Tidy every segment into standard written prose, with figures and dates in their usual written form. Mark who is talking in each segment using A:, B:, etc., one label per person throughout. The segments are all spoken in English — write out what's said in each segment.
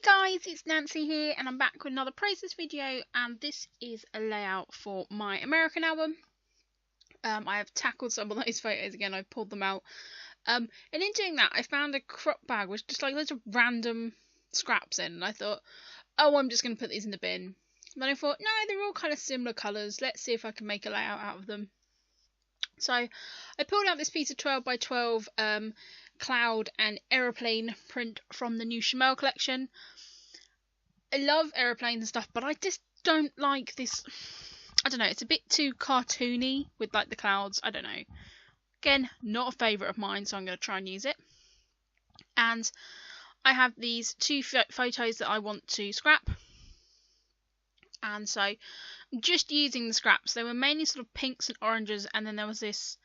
A: Hi guys, it's Nancy here and I'm back with another process video, and this is a layout for my American album. I have tackled some of those photos again, I've pulled them out. And in doing that I found a crop bag with just like loads of random scraps in, and I thought, oh, I'm just going to put these in the bin. And then I thought, no, they're all kind of similar colours, let's see if I can make a layout out of them. So I pulled out this piece of 12 by 12 cloud and aeroplane print from the new Chamel collection. I love aeroplanes and stuff, but I just don't like this. I don't know, it's a bit too cartoony with like the clouds. I don't know. Again, not a favourite of mine, so I'm going to try and use it. And I have these two photos that I want to scrap. And so I'm just using the scraps. They were mainly sort of pinks and oranges, and then there was this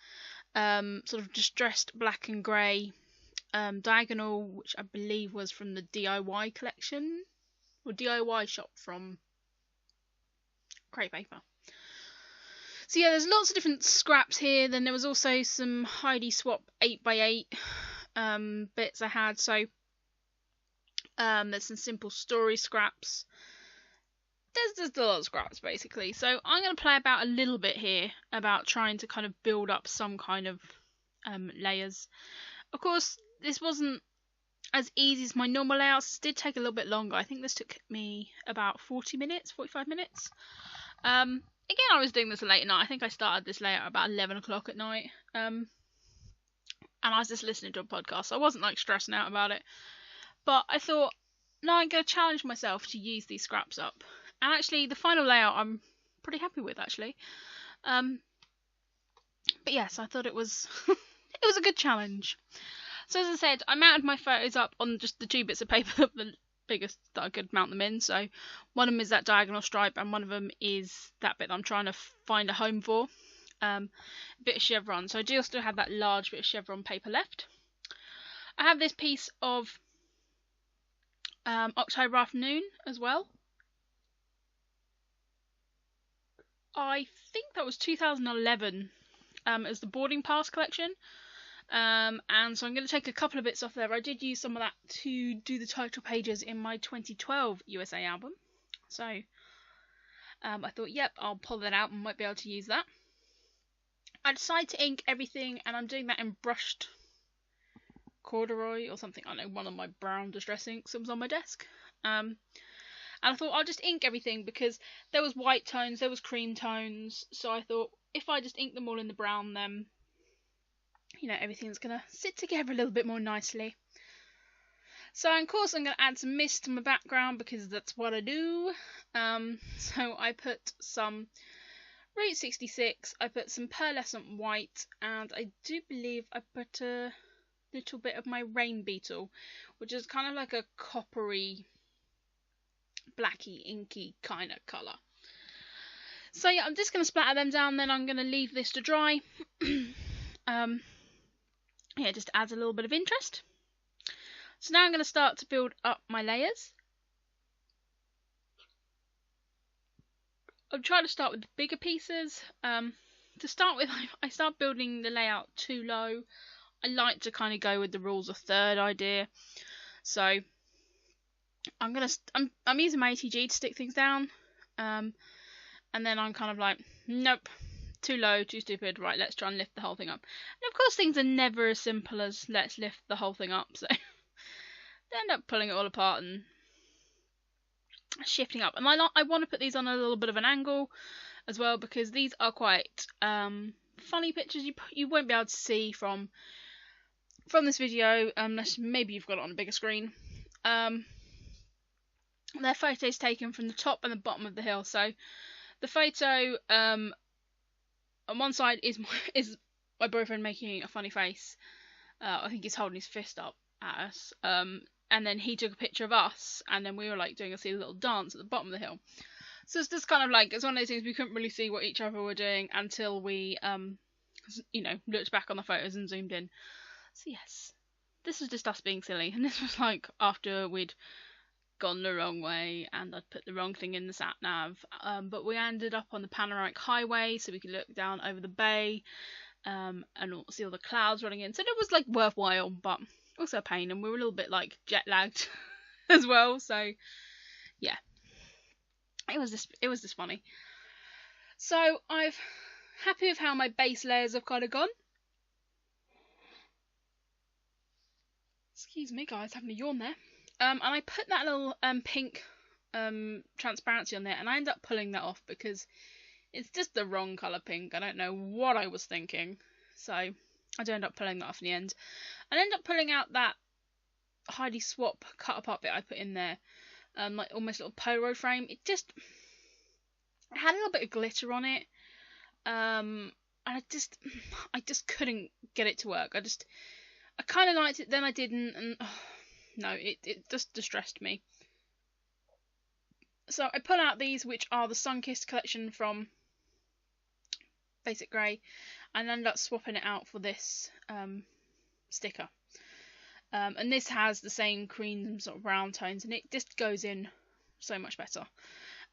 A: sort of distressed black and grey diagonal, which I believe was from the DIY collection or DIY shop from Crepe Paper. So yeah, there's lots of different scraps here. Then there was also some Heidi Swap 8x8 bits I had. So there's some simple story scraps. There's a lot of scraps basically. So I'm going to play about a little bit here about trying to kind of build up some kind of layers. Of course, this wasn't as easy as my normal layouts. This did take a little bit longer. I think this took me about 45 minutes. Again, I was doing this late at night. I think I started this layout about 11 o'clock at night. And I was just listening to a podcast, so I wasn't like stressing out about it. But I thought, no, I'm going to challenge myself to use these scraps up. And actually, the final layout I'm pretty happy with, actually. But yes, I thought it was it was a good challenge. So as I said, I mounted my photos up on just the two bits of paper that the biggest that I could mount them in. So one of them is that diagonal stripe, and one of them is that bit that I'm trying to find a home for. A bit of chevron. So I do still have that large bit of chevron paper left. I have this piece of October Afternoon as well. I think that was 2011. It was the Boarding Pass collection. And so I'm going to take a couple of bits off there. I did use some of that to do the title pages in my 2012 USA album. So I thought, yep, I'll pull that out and might be able to use that. I decided to ink everything, and I'm doing that in brushed corduroy or something. I don't know, one of my brown distress inks that was on my desk. And I thought I'll just ink everything because there was white tones, there was cream tones. So I thought if I just ink them all in the brown, then you know, everything's going to sit together a little bit more nicely. So, of course, I'm going to add some mist to my background because that's what I do. So I put some Route 66, I put some pearlescent white, and I do believe I put a little bit of my rain beetle, which is kind of like a coppery, blacky, inky kind of colour. So yeah, I'm just going to splatter them down, then I'm going to leave this to dry. Yeah, just adds a little bit of interest. So now I'm going to start to build up my layers. I'm trying to start with the bigger pieces. To start with, I start building the layout too low. I like to kind of go with the rules of third idea. So I'm using my ATG to stick things down. And then I'm kind of like, nope. Too low, too stupid, right, let's try and lift the whole thing up. And of course things are never as simple as let's lift the whole thing up, so they end up pulling it all apart and shifting up. And I want to put these on a little bit of an angle as well, because these are quite funny pictures you won't be able to see from this video unless maybe you've got it on a bigger screen. They're photos taken from the top and the bottom of the hill. So the photo on one side is my boyfriend making a funny face. I think he's holding his fist up at us. And then he took a picture of us, and then we were like doing a silly little dance at the bottom of the hill. So it's just kind of like, it's one of those things we couldn't really see what each other were doing until we, you know, looked back on the photos and zoomed in. So yes, this was just us being silly, and this was like after we'd gone the wrong way and I'd put the wrong thing in the sat nav, but we ended up on the panoramic highway so we could look down over the bay and see all the clouds running in, so it was like worthwhile but also a pain, and we were a little bit like jet lagged as well. So yeah, it was just funny. So I've happy with how my base layers have kind of gone. Excuse me, guys, having a yawn there. And I put that little pink transparency on there, and I end up pulling that off because it's just the wrong colour pink. I don't know what I was thinking, so I do end up pulling that off in the end. I end up pulling out that Heidi Swap cut apart bit I put in there, like almost a little Polaroid frame. It had a little bit of glitter on it, and I just couldn't get it to work. I kind of liked it, then I didn't, and no, it just distressed me. So I pull out these, which are the Sunkissed collection from Basic Grey, and end up swapping it out for this sticker. And this has the same cream sort of brown tones, and it just goes in so much better.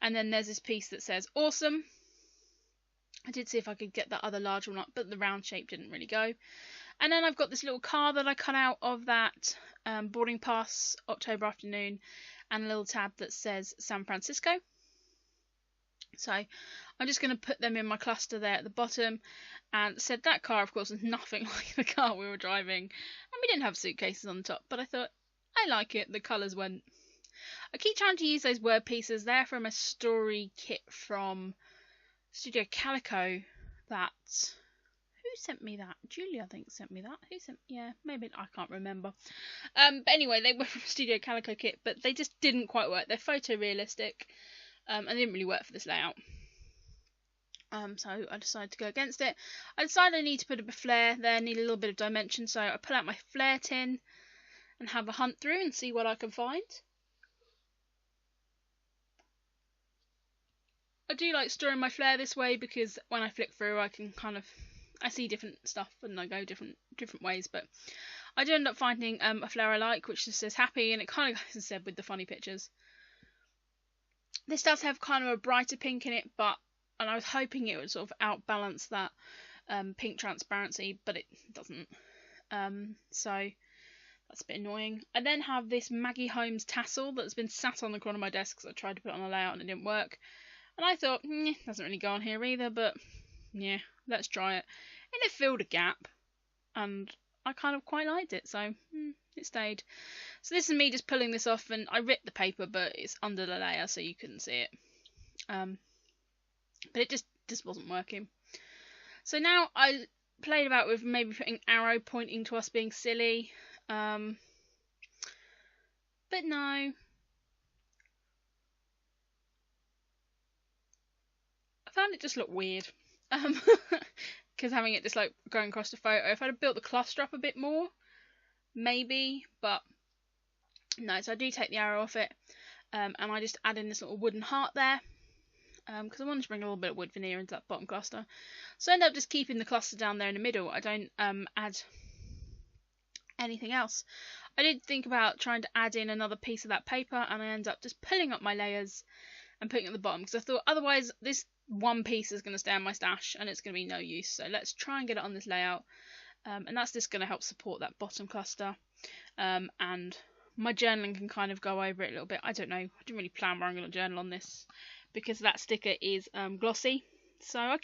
A: And then there's this piece that says awesome. I did see if I could get that other large one up, but the round shape didn't really go. And then I've got this little card that I cut out of that boarding pass October afternoon, and a little tab that says San Francisco. So I'm just going to put them in my cluster there at the bottom. And said that car, of course, was nothing like the car we were driving. And we didn't have suitcases on the top, but I thought, I like it. The colours went. I keep trying to use those word pieces. They're from a story kit from Studio Calico. Who sent me that? Julie, I think, sent me that. Who sent? Yeah, maybe, I can't remember. But anyway, they were from Studio Calico kit, but they just didn't quite work. They're photorealistic, and they didn't really work for this layout. So I decided to go against it. I decided I need to put a bit of flair there, need a little bit of dimension, so I pull out my flair tin and have a hunt through and see what I can find. I do like storing my flair this way because when I flick through I can I see different stuff and I go different ways, but I do end up finding a flair I like, which just says happy, and it kind of goes instead with the funny pictures. This does have kind of a brighter pink in it, and I was hoping it would sort of outbalance that pink transparency, but it doesn't. So that's a bit annoying. I then have this Maggie Holmes tassel that's been sat on the corner of my desk because I tried to put it on a layout and it didn't work. And I thought, doesn't really go on here either, but yeah, let's try it. And it filled a gap, and I kind of quite liked it, so it stayed. So this is me just pulling this off, and I ripped the paper, but it's under the layer, so you couldn't see it. But it just wasn't working. So now I played about with maybe putting arrow pointing to us being silly, but no. I found it just looked weird, because having it just like going across the photo. If I'd have built the cluster up a bit more, maybe, but no. So I do take the arrow off it, and I just add in this little wooden heart there, because I wanted to bring a little bit of wood veneer into that bottom cluster. So I end up just keeping the cluster down there in the middle. I don't add anything else. I did think about trying to add in another piece of that paper, and I end up just pulling up my layers and putting it at the bottom, because I thought otherwise this one piece is going to stay on my stash and it's going to be no use. So let's try and get it on this layout, and that's just going to help support that bottom cluster, and my journaling can kind of go over it a little bit. I don't know, I didn't really plan where I'm going to journal on this because that sticker is glossy, so I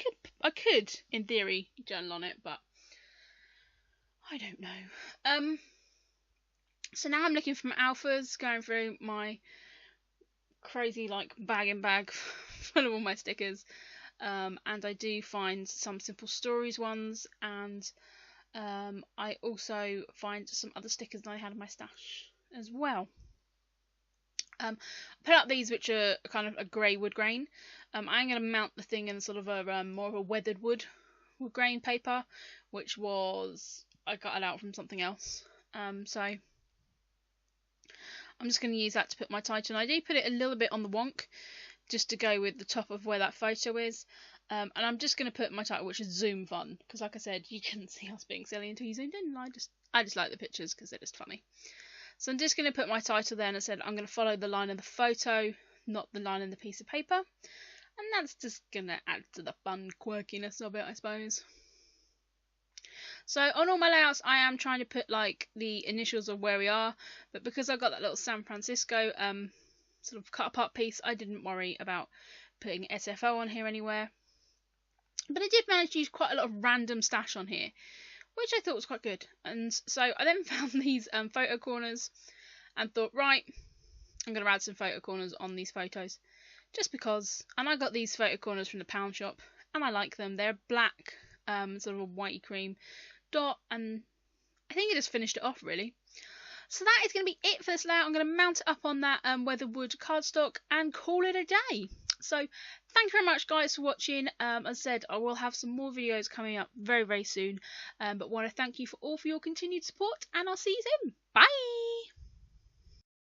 A: could in theory journal on it, but I don't know. So now I'm looking for my alphas, going through my crazy like bag full of all my stickers, and I do find some Simple Stories ones, and I also find some other stickers that I had in my stash as well. I put out these which are kind of a grey wood grain. I'm going to mount the thing in sort of a more of a weathered wood grain paper, which I got it out from something else. So I'm just going to use that to put my title. And I do put it a little bit on the wonk, just to go with the top of where that photo is. And I'm just going to put my title, which is Zoom Fun, because like I said, you couldn't see us being silly until you zoomed in. And I just like the pictures because they're just funny. So I'm just going to put my title there, and I said I'm going to follow the line of the photo, not the line in the piece of paper. And that's just going to add to the fun quirkiness of it, I suppose. So on all my layouts, I am trying to put like the initials of where we are, but because I've got that little San Francisco sort of cut apart piece, I didn't worry about putting SFO on here anywhere. But I did manage to use quite a lot of random stash on here, which I thought was quite good. And so I then found these photo corners and thought, right, I'm going to add some photo corners on these photos just because. And I got these photo corners from the pound shop and I like them. They're black, sort of a whitey cream dot, and I think it just finished it off really. So that is going to be it for this layout. I'm going to mount it up on that Weatherwood cardstock and call it a day. So thank you very much guys for watching. As I said, I will have some more videos coming up very, very soon. But want to thank you all for your continued support, and I'll see you soon. Bye!